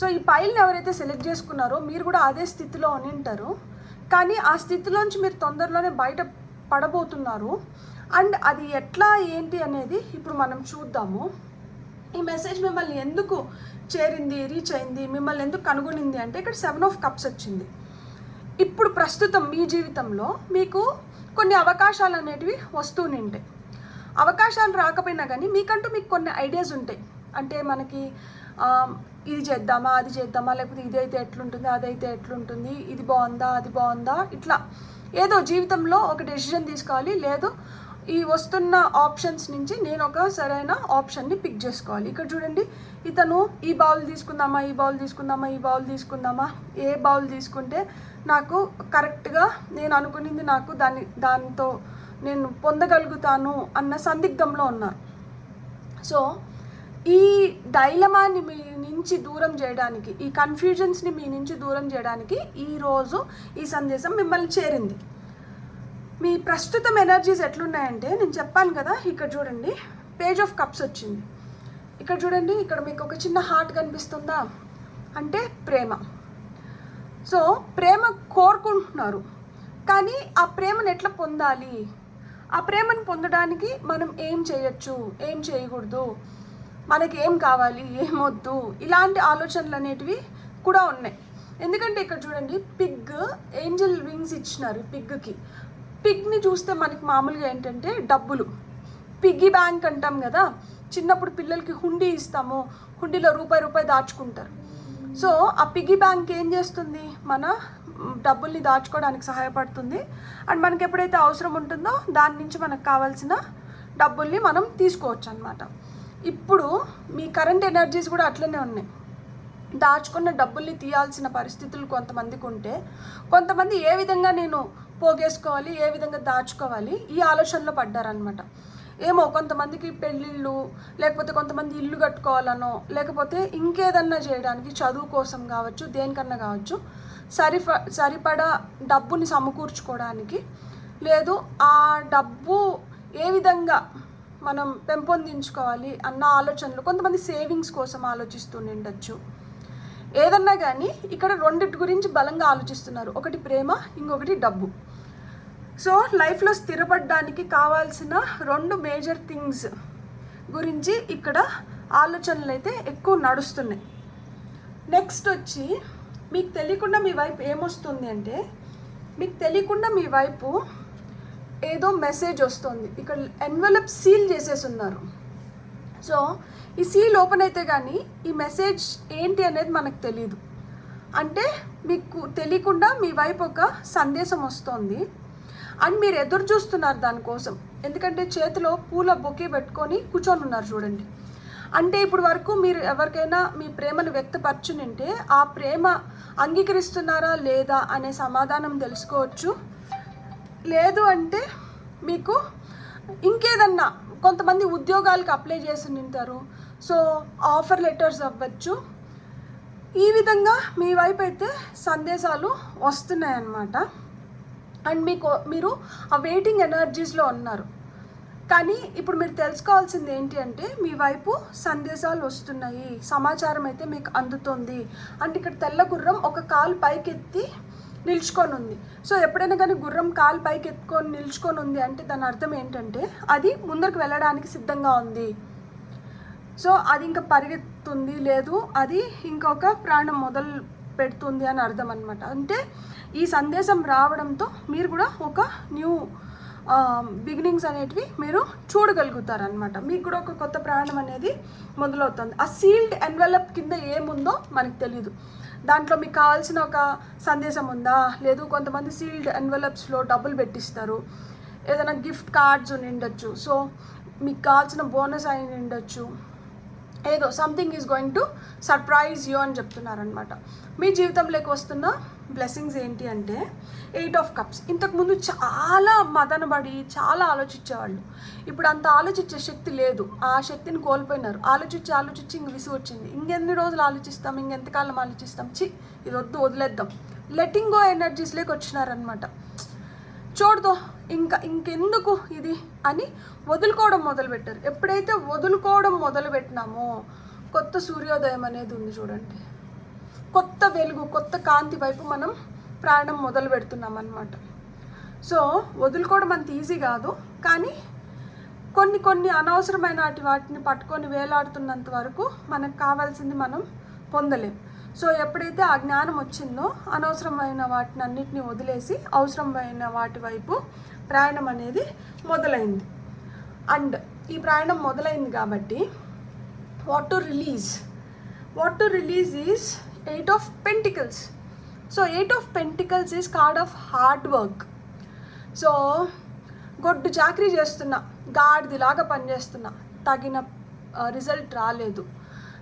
సో ఈ పైల్ని ఎవరైతే సెలెక్ట్ చేసుకున్నారో మీరు కూడా అదే స్థితిలో అని ఉంటారు. కానీ ఆ స్థితిలోంచి మీరు తొందరలోనే బయట పడబోతున్నారు. అండ్ అది ఎట్లా ఏంటి అనేది ఇప్పుడు మనం చూద్దాము. ఈ మెసేజ్ మిమ్మల్ని ఎందుకు చేరింది, రీచ్ అయింది, మిమ్మల్ని ఎందుకు కనుగొనింది అంటే ఇక్కడ 7 ఆఫ్ కప్స్ వచ్చింది. ఇప్పుడు ప్రస్తుతం మీ జీవితంలో మీకు కొన్ని అవకాశాలు అనేటివి వస్తూనే ఉంటాయి. అవకాశాలు రాకపోయినా కానీ మీకు కొన్ని ఐడియాస్ ఉంటాయి. అంటే మనకి ఇది చేద్దామా, అది చేద్దామా, లేకపోతే ఇదైతే ఎట్లుంటుంది, అదైతే ఎట్లుంటుంది, ఇది బాగుందా, అది బాగుందా, ఇట్లా ఏదో జీవితంలో ఒక డెసిషన్ తీసుకోవాలి. లేదు ఈ వస్తున్న ఆప్షన్స్ నుంచి నేను ఒక సరైన ఆప్షన్ని పిక్ చేసుకోవాలి. ఇక్కడ చూడండి, ఇతను ఈ బౌల్ తీసుకుందామా, ఈ బౌల్ తీసుకుందామా, ఈ బౌల్ తీసుకుందామా, ఏ బౌల్ తీసుకుంటే నాకు కరెక్ట్గా నేను అనుకునింది నాకు దాంతో నేను పొందగలుగుతాను అన్న సందిగ్ధంలో ఉన్నారు. సో ఈ డైలమాని మీ నుంచి దూరం చేయడానికి, ఈ కన్ఫ్యూజన్స్ని మీ నుంచి దూరం చేయడానికి ఈరోజు ఈ సందేశం మిమ్మల్ని చేరింది. మీ ప్రస్తుతం ఎనర్జీస్ ఎట్లున్నాయంటే నేను చెప్పాను కదా, ఇక్కడ చూడండి పేజ్ ఆఫ్ కప్స్ వచ్చింది. ఇక్కడ చూడండి, ఇక్కడ మీకు ఒక చిన్న హార్ట్ కనిపిస్తుందా అంటే ప్రేమ. సో ప్రేమ కోరుకుంటున్నారు, కానీ ఆ ప్రేమను ఎట్లా పొందాలి, ఆ ప్రేమను పొందడానికి మనం ఏం చేయొచ్చు, ఏం చేయకూడదు, మనకి ఏం కావాలి, ఏమొద్దు, ఇలాంటి ఆలోచనలు అనేటివి కూడా ఉన్నాయి. ఎందుకంటే ఇక్కడ చూడండి, పిగ్ ఏంజల్ వింగ్స్ ఇచ్చినారు పిగ్కి. పిగ్ని చూస్తే మనకి మామూలుగా ఏంటంటే డబ్బులు, పిగ్గీ బ్యాంక్ అంటాం కదా, చిన్నప్పుడు పిల్లలకి హుండీ ఇస్తాము, హుండీలో రూపాయి దాచుకుంటారు. సో ఆ పిగ్గీ బ్యాంక్ ఏం చేస్తుంది, మన డబ్బుల్ని దాచుకోవడానికి సహాయపడుతుంది. అండ్ మనకి ఎప్పుడైతే అవసరం ఉంటుందో దాని నుంచి మనకు కావాల్సిన డబ్బుల్ని మనం తీసుకోవచ్చు అన్నమాట. ఇప్పుడు మీ కరెంట్ ఎనర్జీస్ కూడా అట్లనే ఉన్నాయి. దాచుకున్న డబ్బుల్ని తీయాల్సిన పరిస్థితులు కొంతమందికి ఉంటే, కొంతమంది ఏ విధంగా నేను పోగేసుకోవాలి, ఏ విధంగా దాచుకోవాలి ఈ ఆలోచనలో పడ్డారనమాట. ఏమో కొంతమందికి పెళ్ళిళ్ళు, లేకపోతే కొంతమంది ఇల్లు కట్టుకోవాలనో, లేకపోతే ఇంకేదన్నా చేయడానికి చదువు కోసం కావచ్చు, దేనికన్నా కావచ్చు, సరిపడా డబ్బుని సమకూర్చుకోవడానికి, లేదు ఆ డబ్బు ఏ విధంగా మనం పెంపొందించుకోవాలి అన్న ఆలోచనలు, కొంతమంది సేవింగ్స్ కోసం ఆలోచిస్తుండొచ్చు. ఏదన్నా కానీ ఇక్కడ రెండిటి గురించి బలంగా ఆలోచిస్తున్నారు. ఒకటి ప్రేమ, ఇంకొకటి డబ్బు. సో లైఫ్లో స్థిరపడడానికి కావాల్సిన 2 మేజర్ థింగ్స్ గురించి ఇక్కడ ఆలోచనలు అయితే ఎక్కువ నడుస్తున్నాయి. నెక్స్ట్ వచ్చి మీకు తెలియకుండా మీ వైపు ఏమొస్తుంది అంటే, మీకు తెలియకుండా మీ వైపు ఏదో మెసేజ్ వస్తుంది. ఇక్కడ ఎన్వలప్ సీల్ చేసేసి ఉన్నారు. సో ఈ సీల్ ఓపెన్ అయితే కానీ ఈ మెసేజ్ ఏంటి అనేది మనకు తెలియదు. అంటే మీకు తెలియకుండా మీ వైపు ఒక సందేశం వస్తుంది అండ్ మీరు ఎదురు చూస్తున్నారు దానికోసం. ఎందుకంటే చేతిలో పూల బొకే పెట్టుకొని కూర్చొని ఉన్నారు చూడండి. అంటే ఇప్పుడు వరకు మీరు ఎవరికైనా మీ ప్రేమను వ్యక్తపరచునింటే ఆ ప్రేమ అంగీకరిస్తున్నారా లేదా అనే సమాధానం తెలుసుకోవచ్చు. లేదు అంటే మీకు ఇంకేదన్నా, కొంతమంది ఉద్యోగాలకు అప్లై చేసి ఉంటారు, సో ఆఫర్ లెటర్స్ అవ్వచ్చు. ఈ విధంగా మీ వైపు అయితే సందేశాలు వస్తున్నాయన్నమాట. అండ్ మీరు ఆ వెయిటింగ్ ఎనర్జీస్లో ఉన్నారు. కానీ ఇప్పుడు మీరు తెలుసుకోవాల్సింది ఏంటి అంటే, మీ వైపు సందేశాలు వస్తున్నాయి, సమాచారం అయితే మీకు అందుతుంది. అంటే ఇక్కడ తెల్ల గుర్రం ఒక కాలు పైకెత్తి నిల్చుకొని ఉంది. సో ఎప్పుడైనా కానీ గుర్రం కాలు పైకి ఎత్తుకొని నిల్చుకొని ఉంది అంటే దాని అర్థం ఏంటంటే అది ముందరకు వెళ్ళడానికి సిద్ధంగా ఉంది. సో అది ఇంకా పరిగెత్తుంది, లేదు అది ఇంకొక ప్రాణం మొదలు పెడుతుంది అని అర్థం అనమాట. అంటే ఈ సందేశం రావడంతో మీరు కూడా ఒక న్యూ బిగినింగ్స్ అనేటివి మీరు చూడగలుగుతారనమాట. మీకు కూడా ఒక కొత్త ప్రయాణం అనేది మొదలవుతుంది. ఆ సీల్డ్ ఎన్వెలప్ కింద ఏముందో మనకు తెలియదు. దాంట్లో మీకు కావాల్సిన ఒక సందేశం ఉందా, లేదు కొంతమంది సీల్డ్ ఎన్వెలప్స్లో డబ్బులు పెట్టిస్తారు, ఏదైనా గిఫ్ట్ కార్డ్స్ ఉండొచ్చు, సో మీకు కావాల్సిన బోనస్ అయి ఉండొచ్చు, ఏదో something is going to surprise you అని చెప్తున్నారనమాట. మీ జీవితంలోకి వస్తున్న బ్లెస్సింగ్స్ ఏంటి అంటే 8 of Cups. ఇంతకుముందు చాలా మదనబడి చాలా ఆలోచించేవాళ్ళు. ఇప్పుడు అంత ఆలోచించే శక్తి లేదు, ఆ శక్తిని కోల్పోయినారు. ఆలోచించి ఇంక విసుగు వచ్చింది. ఇంకెన్ని రోజులు ఆలోచిస్తాం, ఇంకెంతకాలం ఆలోచిస్తాం, ఇది వద్దు వదిలేద్దాం, లెట్టింగ్ గో ఎనర్జీస్లోకి వచ్చినారనమాట. చూడదు ఇంకెందుకు ఇది అని వదులుకోవడం మొదలుపెట్టారు. ఎప్పుడైతే వదులుకోవడం మొదలుపెట్టినామో కొత్త సూర్యోదయం అనేది ఉంది చూడండి, కొత్త వెలుగు, కొత్త కాంతి వైపు మనం ప్రయాణం మొదలు పెడుతున్నాం అన్నమాట. సో వదులుకోవడం అంత ఈజీ కాదు, కానీ కొన్ని అనవసరమైన వాటిని పట్టుకొని వేలాడుతున్నంత వరకు మనకు కావాల్సింది మనం పొందలేం. సో ఎప్పుడైతే ఆ జ్ఞానం వచ్చిందో అనవసరమైన వాటిని అన్నిటిని వదిలేసి అవసరమైన వాటి వైపు ప్రయాణం అనేది మొదలైంది. అండ్ ఈ ప్రయాణం మొదలైంది కాబట్టి what to release is 8 of Pentacles. So 8 of Pentacles is card of hard work. So గొడ్డు చాకరీ చేస్తున్నా, గాడిదిలాగా పనిచేస్తున్నా, తగిన రిజల్ట్ రాలేదు,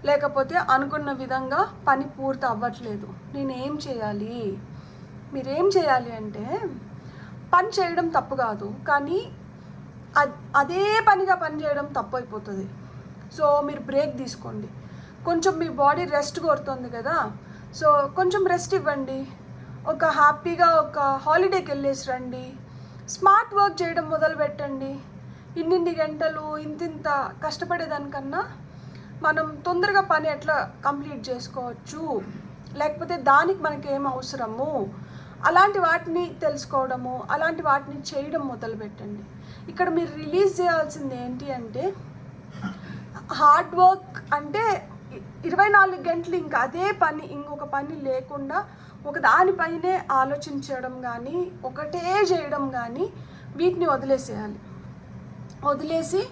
లేకపోతే అనుకున్న విధంగా పని పూర్తి అవ్వట్లేదు, నేనేం చేయాలి? మీరేం చేయాలి అంటే, పని చేయడం తప్పు కాదు, కానీ అదే పనిగా పని చేయడం తప్పు అయిపోతుంది. సో మీరు బ్రేక్ తీసుకోండి. కొంచెం మీ బాడీ రెస్ట్ కోరుతుంది కదా, సో కొంచెం రెస్ట్ ఇవ్వండి. ఒక హ్యాపీగా ఒక హాలిడేకి వెళ్ళేసి రండి. స్మార్ట్ వర్క్ చేయడం మొదలు పెట్టండి. ఇన్నిన్ని గంటలు ఇంతింత కష్టపడేదానికన్నా మనం తొందరగా పని ఎట్లా కంప్లీట్ చేసుకోవచ్చు, లేకపోతే దానికి మనకి ఏం అవసరము, అలాంటి వాటిని తెలుసుకోవడము, అలాంటి వాటిని చేయడం మొదలు పెట్టండి. ఇక్కడ మీరు రిలీజ్ చేయాల్సింది ఏంటి అంటే, హార్డ్ వర్క్ అంటే 24 గంటలు ఇంకా అదే పని, ఇంకొక పని లేకుండా ఒక దానిపైనే ఆలోచించడం కానీ ఒకటే చేయడం కానీ వీటిని వదిలేసేయాలి. వదిలేసి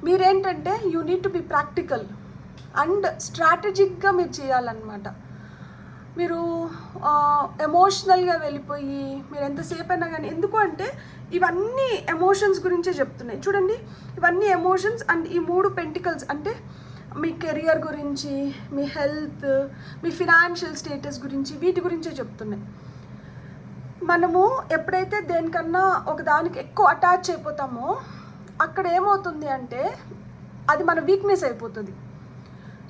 మీరేంటంటే you need to be practical and స్ట్రాటజిక్గా మీరు చేయాలన్నమాట. మీరు ఎమోషనల్గా వెళ్ళిపోయి మీరు ఎంతసేపు అయినా కానీ, ఎందుకు అంటే ఇవన్నీ ఎమోషన్స్ గురించే చెప్తున్నాయి చూడండి. ఇవన్నీ ఎమోషన్స్ అండ్ ఈ 3 పెంటికల్స్ అంటే మీ కెరియర్ గురించి, మీ హెల్త్, మీ ఫినాన్షియల్ స్టేటస్ గురించి, వీటి గురించే చెప్తున్నాయి. మనము ఎప్పుడైతే దేనికన్నా ఒక దానికి ఎక్కువ అటాచ్ అయిపోతామో అక్కడ ఏమవుతుంది అంటే అది మన వీక్నెస్ అయిపోతుంది.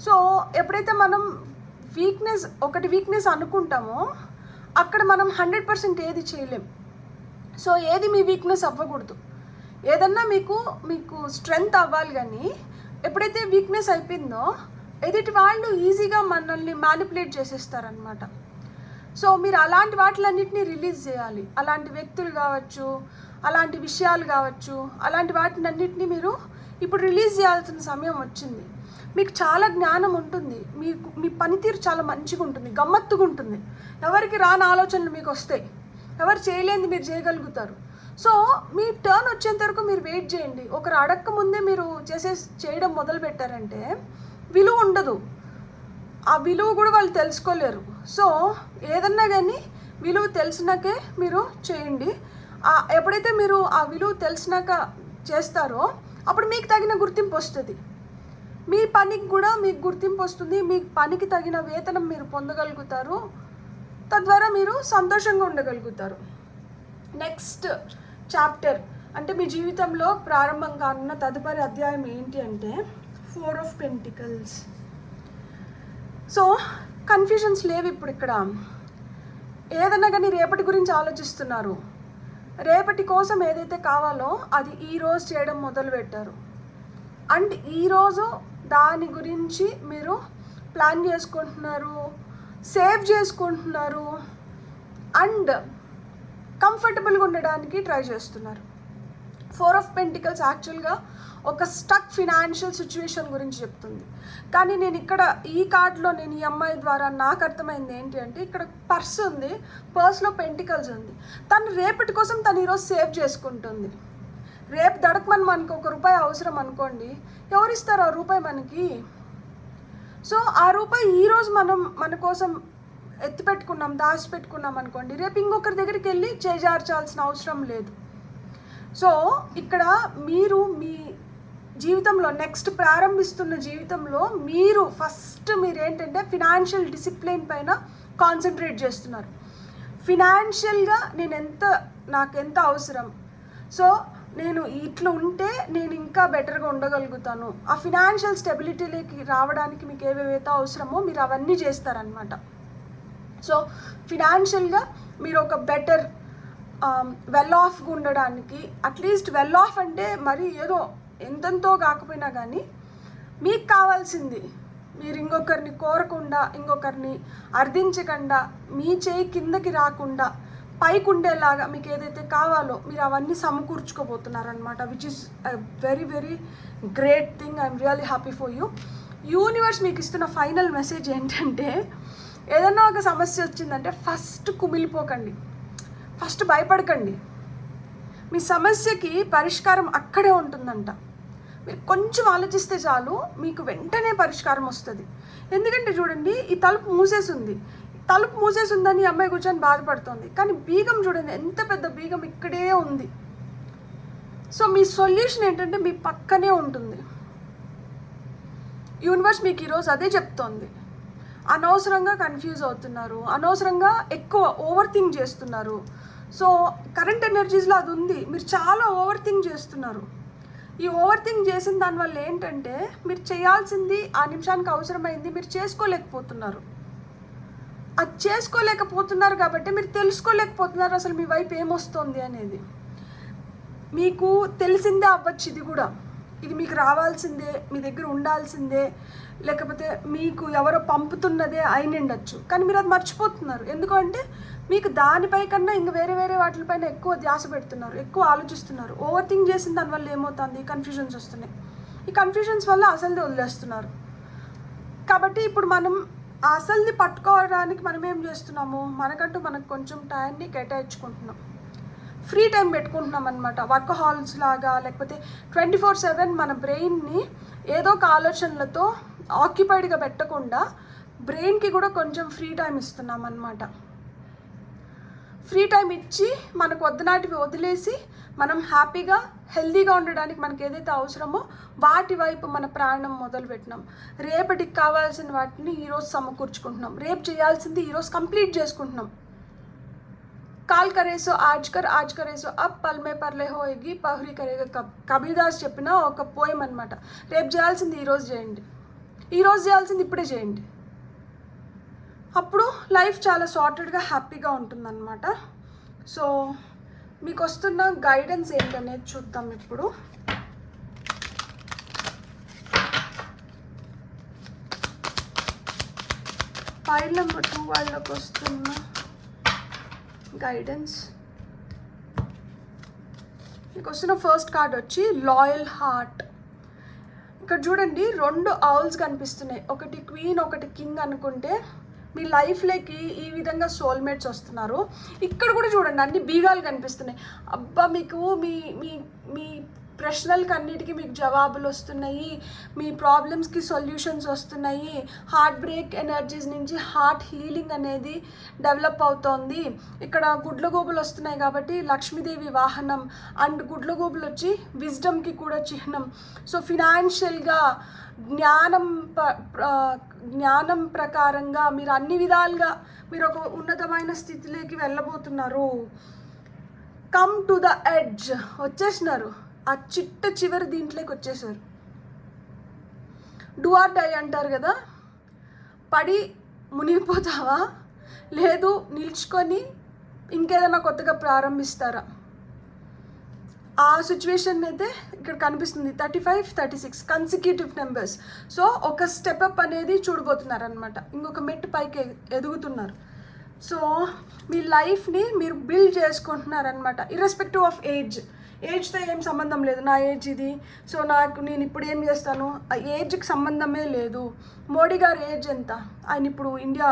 సో ఎప్పుడైతే మనం వీక్నెస్ అనుకుంటామో అక్కడ మనం 100% ఏది చేయలేం. సో ఏది మీ వీక్నెస్ అవ్వకూడదు. ఏదన్నా మీకు స్ట్రెంగ్త్ అవ్వాలి, కానీ ఎప్పుడైతే వీక్నెస్ అయిపోయిందో ఎదుటి వాళ్ళు ఈజీగా మనల్ని మ్యానిపులేట్ చేసేస్తారనమాట. సో మీరు అలాంటి వాటిలన్నిటిని రిలీజ్ చేయాలి. అలాంటి వ్యక్తులు కావచ్చు, అలాంటి విషయాలు కావచ్చు, అలాంటి వాటిని అన్నిటినీ మీరు ఇప్పుడు రిలీజ్ చేయాల్సిన సమయం వచ్చింది. మీకు చాలా జ్ఞానం ఉంటుంది, మీ పనితీరు చాలా మంచిగా ఉంటుంది, గమ్మత్తుగా ఉంటుంది. ఎవరికి రాని ఆలోచనలు మీకు వస్తాయి, ఎవరు చేయలేనిది మీరు చేయగలుగుతారు. సో మీ టర్న్ వచ్చేంత వరకు మీరు వెయిట్ చేయండి. ఒకరు అడక్క ముందే మీరు చేయడం మొదలు పెట్టారంటే విలువ ఉండదు, ఆ విలువ కూడా వాళ్ళు తెలుసుకోలేరు. సో ఏదన్నా కానీ విలువ తెలిసినాకే మీరు చేయండి. ఎప్పుడైతే మీరు ఆ విలువ తెలిసినాక చేస్తారో అప్పుడు మీకు తగిన గుర్తింపు వస్తుంది. మీ పనికి కూడా మీకు గుర్తింపు వస్తుంది, మీ పనికి తగిన వేతనం మీరు పొందగలుగుతారు, తద్వారా మీరు సంతోషంగా ఉండగలుగుతారు. నెక్స్ట్ చాప్టర్ అంటే మీ జీవితంలో ప్రారంభం కానున్న తదుపరి అధ్యాయం ఏంటి అంటే 4 of Pentacles. సో కన్ఫ్యూజన్స్ లేవు ఇప్పుడు. ఇక్కడ ఏదన్నా కానీ రేపటి గురించి ఆలోచిస్తున్నారు. రేపటి కోసం ఏదైతే కావాలో అది ఈరోజు చేయడం మొదలుపెట్టారు. అండ్ ఈరోజు దాని గురించి మీరు ప్లాన్ చేసుకుంటున్నారు, సేవ్ చేసుకుంటున్నారు అండ్ కంఫర్టబుల్గా ఉండడానికి ట్రై చేస్తున్నారు. 4 of Pentacles యాక్చువల్గా ఒక స్టక్ ఫినాన్షియల్ సిచ్యువేషన్ గురించి చెప్తుంది. కానీ నేను ఇక్కడ ఈ కార్డ్లో నేను ఈ అమ్మాయి ద్వారా నాకు అర్థమైంది ఏంటి అంటే, ఇక్కడ పర్స్ ఉంది, పర్స్లో పెంటికల్స్ ఉంది. తను రేపటి కోసం తను ఈరోజు సేవ్ చేసుకుంటుంది. రేపు దడకమని మనకు ₹1 అవసరం అనుకోండి, ఎవరిస్తారు ఆ రూపాయి మనకి? సో ఆ రూపాయి ఈరోజు మనం మన కోసం ఎత్తిపెట్టుకున్నాం, దాచిపెట్టుకున్నాం అనుకోండి, రేపు ఇంకొకరి దగ్గరికి వెళ్ళి చేజార్చాల్సిన అవసరం లేదు. సో ఇక్కడ మీరు మీ జీవితంలో నెక్స్ట్ ప్రారంభిస్తున్న జీవితంలో మీరు ఫస్ట్ ఏంటంటే ఫినాన్షియల్ డిసిప్లిన్ పైన కాన్సన్ట్రేట్ చేస్తున్నారు. ఫినాన్షియల్గా నాకు ఎంత అవసరం, సో నేను ఇట్లా ఉంటే నేను ఇంకా బెటర్గా ఉండగలుగుతాను, ఆ ఫినాన్షియల్ స్టెబిలిటీలోకి రావడానికి మీకు ఏవేవైతే అవసరమో మీరు అవన్నీ చేస్తారనమాట. సో ఫినాన్షియల్గా మీరు ఒక బెటర్ వెల్ ఆఫ్గా ఉండడానికి, అట్లీస్ట్ వెల్ ఆఫ్ అంటే మరి ఏదో ఎంతెంతో కాకపోయినా కానీ మీకు కావాల్సింది మీరు ఇంకొకరిని కోరకుండా, ఇంకొకరిని అర్థించకుండా, మీ చేయి కిందకి రాకుండా పైకి ఉండేలాగా మీకు ఏదైతే కావాలో మీరు అవన్నీ సమకూర్చుకోబోతున్నారనమాట, which is very very great thing. I'm really happy for you. Universe మీకు ఇస్తున్న ఫైనల్ మెసేజ్ ఏంటంటే, ఏదన్నా ఒక సమస్య వచ్చిందంటే ఫస్ట్ కుమిలిపోకండి, ఫస్ట్ భయపడకండి. మీ సమస్యకి పరిష్కారం అక్కడే ఉంటుందంట. మీరు కొంచెం ఆలోచిస్తే చాలు, మీకు వెంటనే పరిష్కారం వస్తుంది. ఎందుకంటే చూడండి, ఈ తలుపు మూసేసిందని అమ్మాయి కూర్చొని బాధపడుతుంది, కానీ బీగం చూడండి, ఎంత పెద్ద బీగం ఇక్కడే ఉంది. సో మీ సొల్యూషన్ ఏంటంటే మీ పక్కనే ఉంటుంది. యూనివర్స్ మీకు ఈరోజు అదే చెప్తోంది. అనవసరంగా కన్ఫ్యూజ్ అవుతున్నారు, అనవసరంగా ఎక్కువ ఓవర్ థింక్ చేస్తున్నారు. సో కరెంట్ ఎనర్జీస్లో అది ఉంది, మీరు చాలా ఓవర్ థింక్ చేస్తున్నారు. ఈ ఓవర్ థింక్ చేసిన దానివల్ల ఏంటంటే మీరు చేయాల్సింది ఆ నిమిషానికి అవసరమైంది మీరు చేసుకోలేకపోతున్నారు. అది చేసుకోలేకపోతున్నారు కాబట్టి మీరు తెలుసుకోలేకపోతున్నారు అసలు మీ వైపు ఏమొస్తుంది అనేది. మీకు తెలిసిందే అవ్వచ్చు, ఇది మీకు రావాల్సిందే, మీ దగ్గర ఉండాల్సిందే, లేకపోతే మీకు ఎవరో పంపుతున్నదే అయినిండొచ్చు, కానీ మీరు అది మర్చిపోతున్నారు. ఎందుకంటే మీకు దానిపై కన్నా ఇంక వేరే వాటిపైన ఎక్కువ ధ్యాస పెడుతున్నారు, ఎక్కువ ఆలోచిస్తున్నారు. ఓవర్ థింక్ చేసిన దానివల్ల ఏమవుతుంది, కన్ఫ్యూజన్స్ వస్తున్నాయి. ఈ కన్ఫ్యూజన్స్ వల్ల అసలుది వదిలేస్తున్నారు. కాబట్టి ఇప్పుడు మనం అసలుది పట్టుకోవడానికి మనం ఏం చేస్తున్నాము, మనకు కొంచెం టైంని కేటాయించుకుంటున్నాం, ఫ్రీ టైం పెట్టుకుంటున్నాం అనమాట. వర్కహాల్స్ లాగా, లేకపోతే 24/7 మన బ్రెయిన్ని ఏదో ఒక ఆలోచనలతో ఆక్యుపైడ్గా పెట్టకుండా బ్రెయిన్కి కూడా కొంచెం ఫ్రీ టైం ఇస్తున్నాం అనమాట. ఫ్రీ టైం ఇచ్చి మనకు వద్దనాటివి వదిలేసి మనం హ్యాపీగా హెల్తీగా ఉండడానికి మనకి ఏదైతే అవసరమో వాటి వైపు మన ప్రయాణం మొదలుపెట్టినాం. రేపటికి కావాల్సిన వాటిని ఈరోజు సమకూర్చుకుంటున్నాం, రేపు చేయాల్సింది ఈరోజు కంప్లీట్ చేసుకుంటున్నాం. కాల్ కరేసో ఆజ్ కరేసో అబ్ పల్ మే పర్లే హోయేగి పహ్రీ కరేగా కబ్, కబీర్దాస్ చెప్పిన ఒక పోయం అనమాట. రేపు చేయాల్సింది ఈరోజు చేయండి, ఈరోజు చేయాల్సింది ఇప్పుడే చేయండి, అప్పుడు లైఫ్ చాలా సార్టెడ్గా హ్యాపీగా ఉంటుందన్నమాట. సో మీకు వస్తున్న గైడెన్స్ ఏంటనేది చూద్దాం ఇప్పుడు. ఫైల్ నెంబర్ 2 వాళ్ళకి వస్తున్న గైడెన్స్. మీకు వస్తున్న ఫస్ట్ కార్డ్ వచ్చి లాయల్ హార్ట్. ఇక్కడ చూడండి 2 ఔల్స్ కనిపిస్తున్నాయి, ఒకటి క్వీన్ ఒకటి కింగ్ అనుకుంటే మీ లైఫ్లోకి ఈ విధంగా సోల్మేట్స్ వస్తున్నారు. ఇక్కడ కూడా చూడండి అన్ని బీగాలు కనిపిస్తున్నాయి. అబ్బా మీకు మీ మీ మీ ప్రశ్నలకి అన్నిటికీ మీకు జవాబులు వస్తున్నాయి, మీ ప్రాబ్లమ్స్కి సొల్యూషన్స్ వస్తున్నాయి. హార్ట్ బ్రేక్ ఎనర్జీస్ నుంచి హార్ట్ హీలింగ్ అనేది డెవలప్ అవుతోంది. ఇక్కడ గుడ్లగూబులు వస్తున్నాయి కాబట్టి లక్ష్మీదేవి వాహనం, అండ్ గుడ్లగూబులు వచ్చి విజ్డమ్కి కూడా చిహ్నం. సో ఫినాన్షియల్గా జ్ఞానం ప్రకారంగా మీరు అన్ని విధాలుగా మీరు ఒక ఉన్నతమైన స్థితిలోకి వెళ్ళబోతున్నారు. కమ్ టు ద ఎడ్జ్, వచ్చేసినారు, ఆ చివరి దీంట్లోకి వచ్చేసారు. డూ ఆర్ డై అంటారు కదా, పడి మునిగిపోతావా, లేదు నిల్చుకొని ఇంకేదైనా కొత్తగా ప్రారంభిస్తారా, ఆ సిచ్యువేషన్ అయితే ఇక్కడ కనిపిస్తుంది. 35, 36 కన్సిక్యూటివ్ నెంబర్స్. సో ఒక స్టెప్ అప్ అనేది చూడబోతున్నారనమాట, ఇంకొక మెట్టు పైకి ఎదుగుతున్నారు. సో మీ లైఫ్ని మీరు బిల్డ్ చేసుకుంటున్నారనమాట, ఇర్రెస్పెక్టివ్ ఆఫ్ ఏజ్తో ఏం సంబంధం లేదు. నా ఏజ్ ఇది, సో నేను ఇప్పుడు ఏం చేస్తాను, ఆ ఏజ్కి సంబంధమే లేదు. మోడీ గారి ఏజ్ ఎంత, ఆయన ఇప్పుడు ఇండియా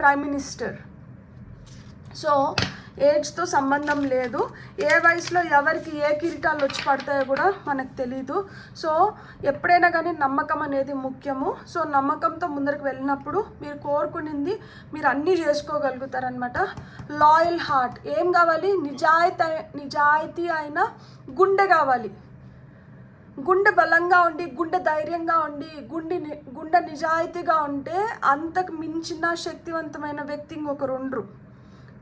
ప్రైమ్ మినిస్టర్. సో ఏజ్తో సంబంధం లేదు. ఏ వయసులో ఎవరికి ఏ కిరీటాలు వచ్చి పడతాయో కూడా మనకు తెలీదు. సో ఎప్పుడైనా కానీ నమ్మకం అనేది ముఖ్యము. సో నమ్మకంతో ముందరికి వెళ్ళినప్పుడు మీరు కోరుకునింది మీరు అన్నీ చేసుకోగలుగుతారనమాట. లాయల్ హార్ట్ ఏం కావాలి? నిజాయితీ అయిన గుండె కావాలి. గుండె బలంగా ఉండి, గుండె ధైర్యంగా ఉండి, గుండె నిజాయితీగా ఉంటే అంతకు మించిన శక్తివంతమైన వ్యక్తి ఇంకొకరు ఉండరు.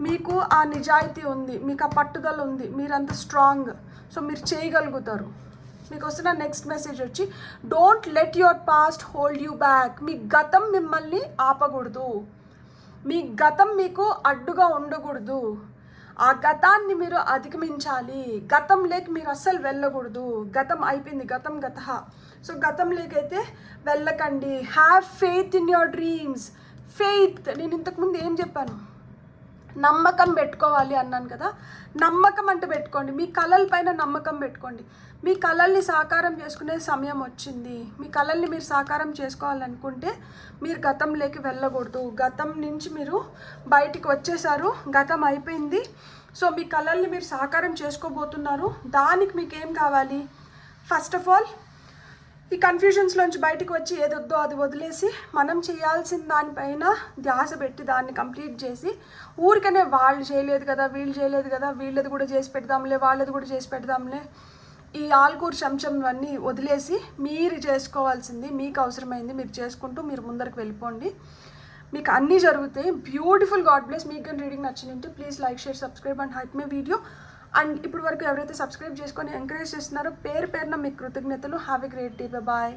మీకు ఆ నిజాయితీ ఉంది, మీకు ఆ పట్టుదల ఉంది, మీరంత స్ట్రాంగ్. సో మీరు చేయగలుగుతారు. మీకు వస్తున్న నెక్స్ట్ మెసేజ్ వచ్చి don't let your past hold you back. మీ గతం మిమ్మల్ని ఆపకూడదు. మీ గతం మీకు అడ్డుగా ఉండకూడదు. ఆ గతాన్ని మీరు అధిగమించాలి. గతం లేక మీరు అస్సలు వెళ్ళకూడదు. గతం అయిపోయింది, గతం గతః. సో గతం లేకైతే వెళ్ళకండి. Have faith in your dreams. Faith, నేను ఇంతకుముందు ఏం చెప్పాను? నమ్మకం పెట్టుకోవాలి అన్నాను కదా. నమ్మకం అంటే పెట్టుకోండి. మీ కళల పైన నమ్మకం పెట్టుకోండి. మీ కళల్ని సాకారం చేసుకునే సమయం వచ్చింది. మీ కళల్ని మీరు సాకారం చేసుకోవాలనుకుంటే మీరు గతంలోకి వెళ్ళకూడదు. గతం నుంచి మీరు బయటికి వచ్చేసారు, గతం అయిపోయింది. సో మీ కళల్ని మీరు సాకారం చేసుకోబోతున్నారు. దానికి మీకు ఏం కావాలి? ఫస్ట్ ఆఫ్ ఆల్ ఈ కన్ఫ్యూజన్స్లోంచి బయటకు వచ్చి ఏదొద్దో అది వదిలేసి మనం చేయాల్సిన దానిపైన ధ్యాస పెట్టి దాన్ని కంప్లీట్ చేసి, ఊరికనే వాళ్ళు చేయలేదు కదా, వీళ్ళు చేయలేదు కదా, వీళ్ళది కూడా చేసి పెడదాంలే, వాళ్ళది కూడా చేసి పెడదాంలే, ఈ ఆల్కూరు చెంచం అన్నీ వదిలేసి మీరు చేసుకోవాల్సింది, మీకు అవసరమైంది మీరు చేసుకుంటూ మీరు ముందరికి వెళ్ళిపోండి. మీకు అన్నీ జరుగుతాయి. బ్యూటిఫుల్. God bless. మీకు కానీ రీడింగ్ నచ్చినట్టు please like, share, subscribe and hype my video. And ఇప్పుడు వరకు ఎవరైతే సబ్స్క్రైబ్ చేసుకొని ఎంకరేజ్ చేస్తున్నారో పేరున మీకు కృతజ్ఞతలు. Have a great day. Bye.